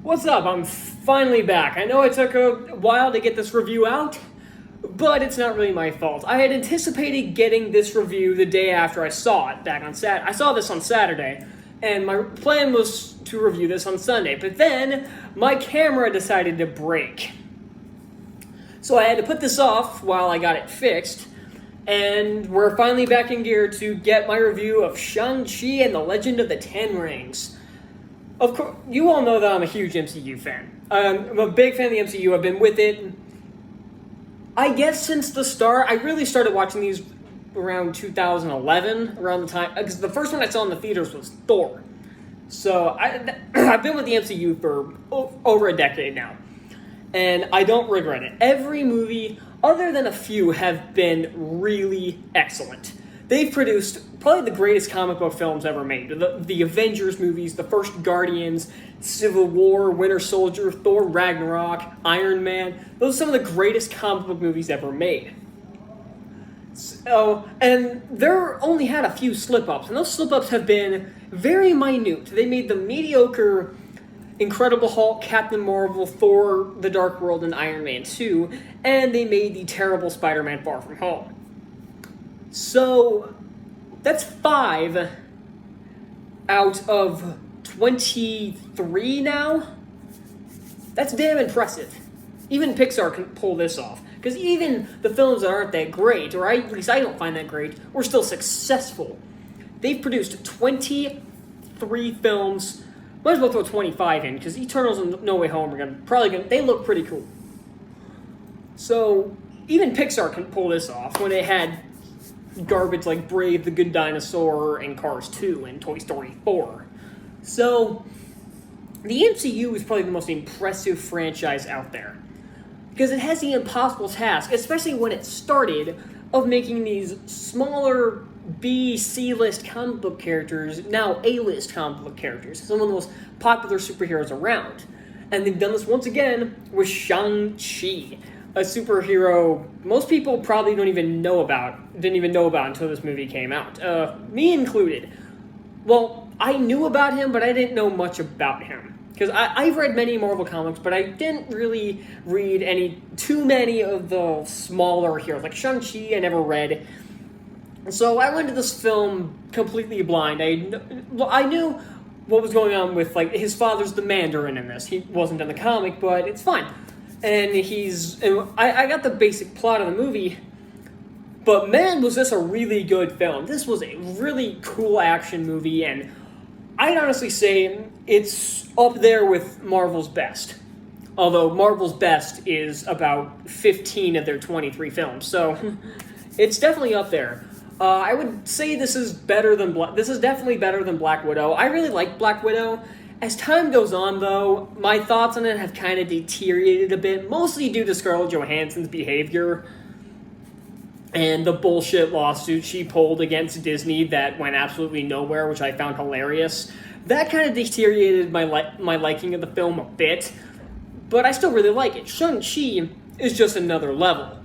What's up? I'm finally back. I know it took a while to get this review out, but it's not really my fault. I had anticipated getting this review the day after I saw it back on Saturday. I saw this on Saturday, and my plan was to review this on Sunday, but then my camera decided to break. So I had to put this off while I got it fixed, and we're finally back in gear to get my review of Shang-Chi and the Legend of the Ten Rings. Of course, you all know that I'm a huge MCU fan. I'm a big fan of the MCU. I've been with it, I guess, since the start. I really started watching these around 2011, around the time, because the first one I saw in the theaters was Thor. So I've been with the MCU for over a decade now, and I don't regret it. Every movie, other than a few, have been really excellent. They've produced probably the greatest comic book films ever made. The Avengers movies, the first Guardians, Civil War, Winter Soldier, Thor Ragnarok, Iron Man. Those are some of the greatest comic book movies ever made. So, and they're only had a few slip-ups, and those slip-ups have been very minute. They made the mediocre Incredible Hulk, Captain Marvel, Thor, The Dark World, and Iron Man 2, and they made the terrible Spider-Man Far From Home. So, that's 5 out of 23 now. That's damn impressive. Even Pixar can pull this off. Because even the films that aren't that great, or at least I don't find that great, were still successful. They've produced 23 films. Might as well throw 25 in, because Eternals and No Way Home are they look pretty cool. So, even Pixar can pull this off when they had garbage like Brave, The Good Dinosaur, and Cars 2, and Toy Story 4. So, the MCU is probably the most impressive franchise out there. Because it has the impossible task, especially when it started, of making these smaller B, C-list comic book characters now A-list comic book characters. Some of the most popular superheroes around. And they've done this once again with Shang-Chi, a superhero most people probably didn't even know about until this movie came out. Me included. Well, I knew about him, but I didn't know much about him. Because I've read many Marvel comics, but I didn't really read too many of the smaller heroes. Like Shang-Chi, I never read. So I went to this film completely blind. I knew what was going on with, like, his father's the Mandarin in this. He wasn't in the comic, but it's fine. And I got the basic plot of the movie, but man, was this a really good film. This was a really cool action movie, and I'd honestly say it's up there with Marvel's best. Although Marvel's best is about 15 of their 23 films, so it's definitely up there. I would say this is definitely better than Black Widow. I really like Black Widow. As time goes on, though, my thoughts on it have kind of deteriorated a bit, mostly due to Scarlett Johansson's behavior and the bullshit lawsuit she pulled against Disney that went absolutely nowhere, which I found hilarious. That kind of deteriorated my liking of the film a bit, but I still really like it. Shang-Chi is just another level.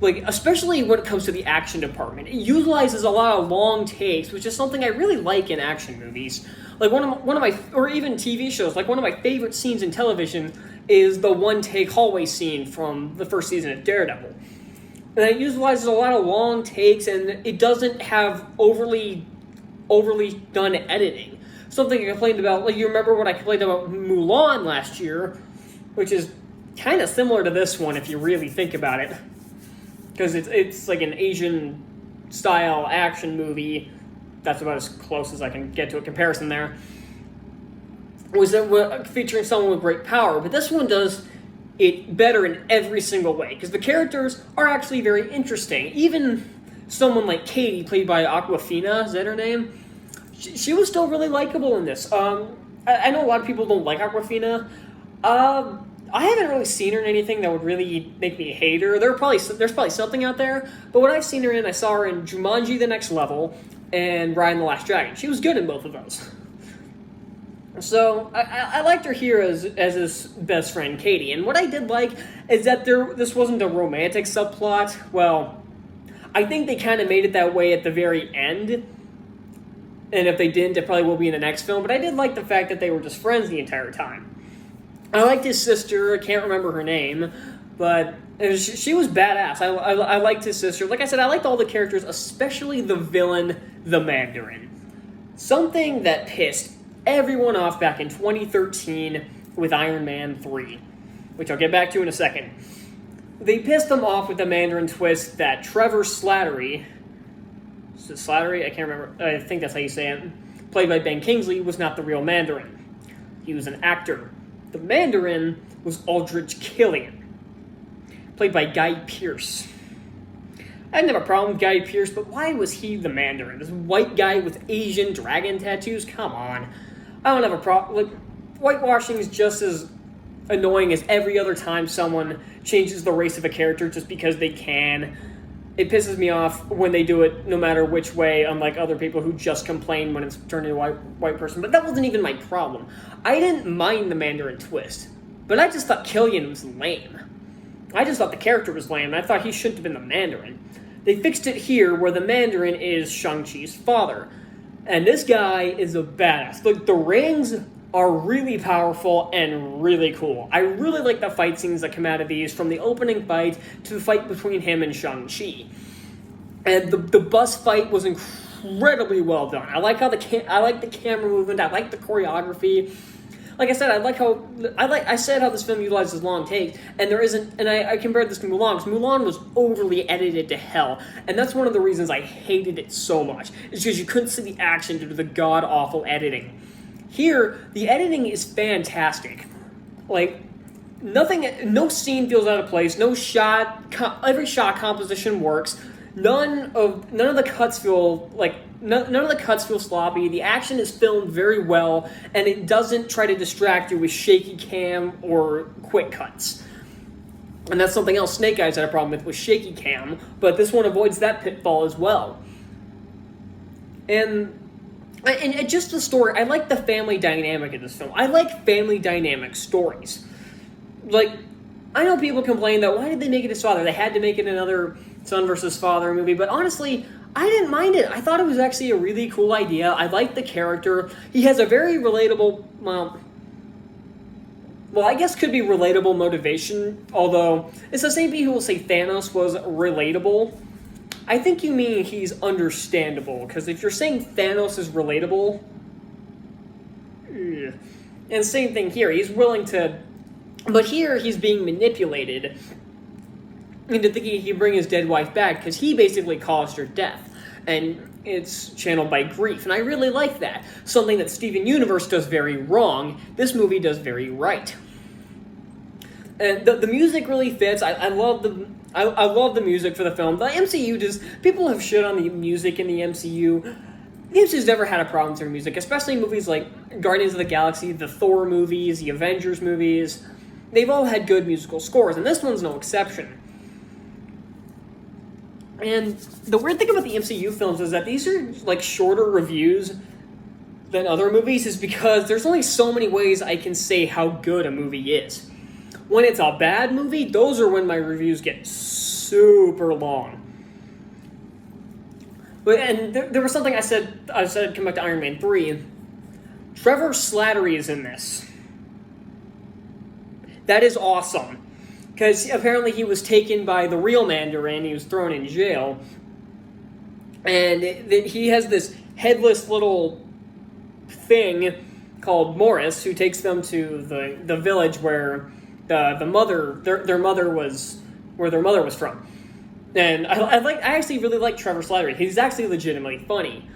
Like, especially when it comes to the action department. It utilizes a lot of long takes, which is something I really like in action movies. Like, one of my, or even TV shows, like one of my favorite scenes in television is the one-take hallway scene from the first season of Daredevil. And it utilizes a lot of long takes, and it doesn't have overly done editing. Something I complained about, like, you remember what I complained about Mulan last year, which is kind of similar to this one if you really think about it. Because it's like an Asian-style action movie. That's about as close as I can get to a comparison there. Was featuring someone with great power, but this one does it better in every single way, because the characters are actually very interesting. Even someone like Katie, played by Awkwafina, is that her name? She was still really likable in this. I know a lot of people don't like Awkwafina. I haven't really seen her in anything that would really make me hate her. There's probably something out there, but what I've seen her in, I saw her in Jumanji: The Next Level and Raya and the Last Dragon. She was good in both of those. So I liked her here as his best friend Katie, and what I did like is that this wasn't a romantic subplot. Well, I think they kind of made it that way at the very end, and if they didn't, it probably will be in the next film. But I did like the fact that they were just friends the entire time. I liked his sister. I can't remember her name, but she was badass. I liked his sister. Like I said, I liked all the characters, especially the villain, the Mandarin. Something that pissed everyone off back in 2013 with Iron Man 3, which I'll get back to in a second. They pissed them off with the Mandarin twist that Trevor Slattery, is it Slattery? I can't remember. I think that's how you say it. Played by Ben Kingsley, was not the real Mandarin. He was an actor. The Mandarin was Aldrich Killian, played by Guy Pearce. I didn't have a problem with Guy Pearce, but why was he the Mandarin? This white guy with Asian dragon tattoos? Come on. I don't have a problem. Like, whitewashing is just as annoying as every other time someone changes the race of a character just because they can. It pisses me off when they do it no matter which way, unlike other people who just complain when it's turned into a white person. But that wasn't even my problem. I didn't mind the Mandarin twist, but I just thought Killian was lame. I just thought the character was lame, and I thought he shouldn't have been the Mandarin. They fixed it here where the Mandarin is Shang-Chi's father. And this guy is a badass. Like, the rings are really powerful and really cool. I really like the fight scenes that come out of these, from the opening fight to the fight between him and Shang-Chi. And the bus fight was incredibly well done. I like how I like the camera movement. I like the choreography. Like I said, I said how this film utilizes long takes, and there isn't. And I compared this to Mulan, because Mulan was overly edited to hell, and that's one of the reasons I hated it so much. Is because you couldn't see the action due to the god awful editing. Here, the editing is fantastic. Like, no scene feels out of place. No shot, every shot composition works. None of the cuts feel like none of the cuts feel sloppy. The action is filmed very well, and it doesn't try to distract you with shaky cam or quick cuts. And that's something else Snake Eyes had a problem with shaky cam, but this one avoids that pitfall as well. And just the story, I like the family dynamic in this film. I like family dynamic stories. Like, I know people complain that why did they make it his father? They had to make it another son versus father movie, but honestly, I didn't mind it. I thought it was actually a really cool idea. I liked the character. He has a very relatable, well, I guess could be relatable motivation, although it's the same people who will say Thanos was relatable. I think you mean he's understandable, because if you're saying Thanos is relatable, and same thing here, he's willing to, but here he's being manipulated into thinking he can bring his dead wife back, because he basically caused her death, and it's channeled by grief, and I really like that. Something that Steven Universe does very wrong, this movie does very right. And the music really fits. I love the music for the film. The MCU people have shit on the music in the MCU. The MCU's never had a problem with their music, especially movies like Guardians of the Galaxy, the Thor movies, the Avengers movies. They've all had good musical scores, and this one's no exception. And the weird thing about the MCU films is that these are like shorter reviews than other movies, is because there's only so many ways I can say how good a movie is. When it's a bad movie, those are when my reviews get super long. And there was something I said come back to Iron Man 3. Trevor Slattery is in this. That is awesome. Because apparently he was taken by the real Mandarin, he was thrown in jail. And he has this headless little thing called Morris, who takes them to the village where their mother was from. And I actually really like Trevor Slattery. He's actually legitimately funny.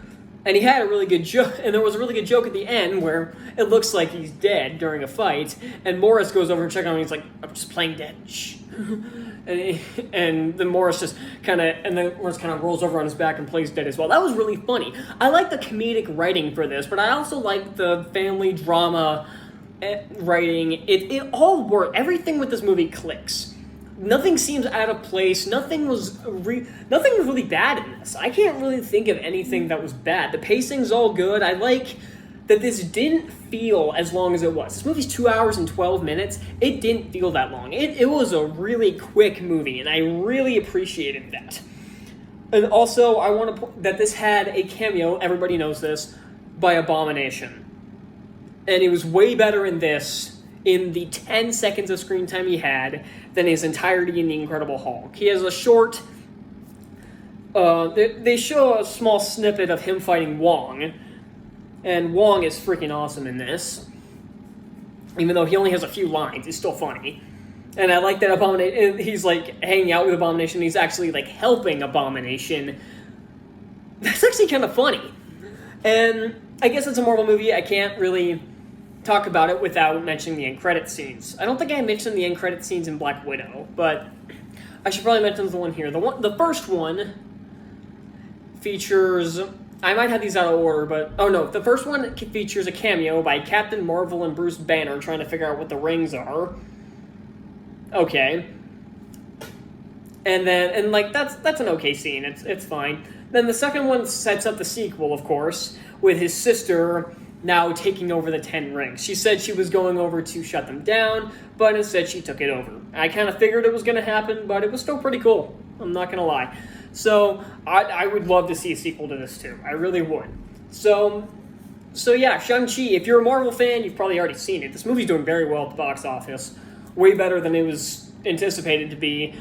And he had a really good joke, and there was a really good joke at the end where it looks like he's dead during a fight, and Morris goes over and checks on him, and he's like, I'm just playing dead, shh. And then Morris rolls over on his back and plays dead as well. That was really funny. I like the comedic writing for this, but I also like the family drama writing. It all worked. Everything with this movie clicks. Nothing seems out of place. Nothing was really bad in this. I can't really think of anything that was bad. The pacing's all good. I like that this didn't feel as long as it was. This movie's 2 hours and 12 minutes. It didn't feel that long. It was a really quick movie, and I really appreciated that. And also, I want to point that this had a cameo, everybody knows this, by Abomination. And it was way better in this in the 10 seconds of screen time he had than his entirety in The Incredible Hulk. He has a short... they show a small snippet of him fighting Wong, and Wong is freaking awesome in this. Even though he only has a few lines, he's still funny. And I like that Abomination, he's like hanging out with Abomination, he's actually like helping Abomination. That's actually kind of funny. And I guess it's a Marvel movie, I can't really talk about it without mentioning the end credit scenes. I don't think I mentioned the end credit scenes in Black Widow, but I should probably mention the one here. The first one features... I might have these out of order, but... Oh no, the first one features a cameo by Captain Marvel and Bruce Banner trying to figure out what the rings are. Okay. And then, that's an okay scene, it's fine. Then the second one sets up the sequel, of course, with his sister now taking over the 10 rings. She said she was going over to shut them down, but instead she took it over. I kind of figured it was going to happen, but it was still pretty cool. I'm not going to lie. So, I would love to see a sequel to this, too. I really would. So yeah, Shang-Chi, if you're a Marvel fan, you've probably already seen it. This movie's doing very well at the box office. Way better than it was anticipated to be.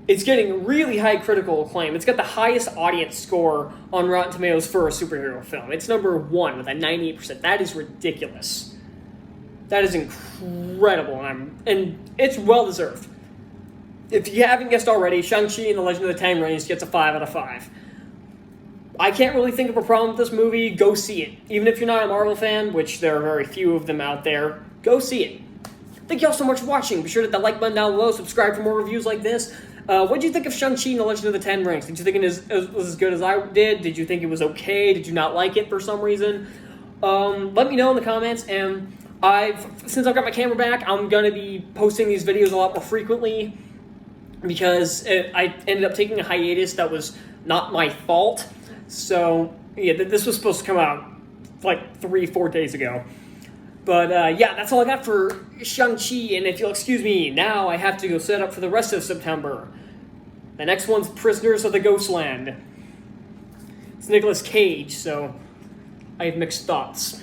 It's getting really high critical acclaim. It's got the highest audience score on Rotten Tomatoes for a superhero film. It's number 1 with a 98%. That is ridiculous. That is incredible, and it's well-deserved. If you haven't guessed already, Shang-Chi and the Legend of the Ten Rings gets a 5 out of 5. I can't really think of a problem with this movie. Go see it. Even if you're not a Marvel fan, which there are very few of them out there, go see it. Thank you all so much for watching. Be sure to hit that like button down below. Subscribe for more reviews like this. What did you think of Shang-Chi and the Legend of the Ten Rings? Did you think it was as good as I did? Did you think it was okay? Did you not like it for some reason? Let me know in the comments. And since I've got my camera back, I'm going to be posting these videos a lot more frequently because I ended up taking a hiatus that was not my fault. So, yeah, this was supposed to come out like 3-4 days ago. But, yeah, that's all I got for Shang-Chi, and if you'll excuse me, now I have to go set up for the rest of September. The next one's Prisoners of the Ghostland. It's Nicolas Cage, so I have mixed thoughts.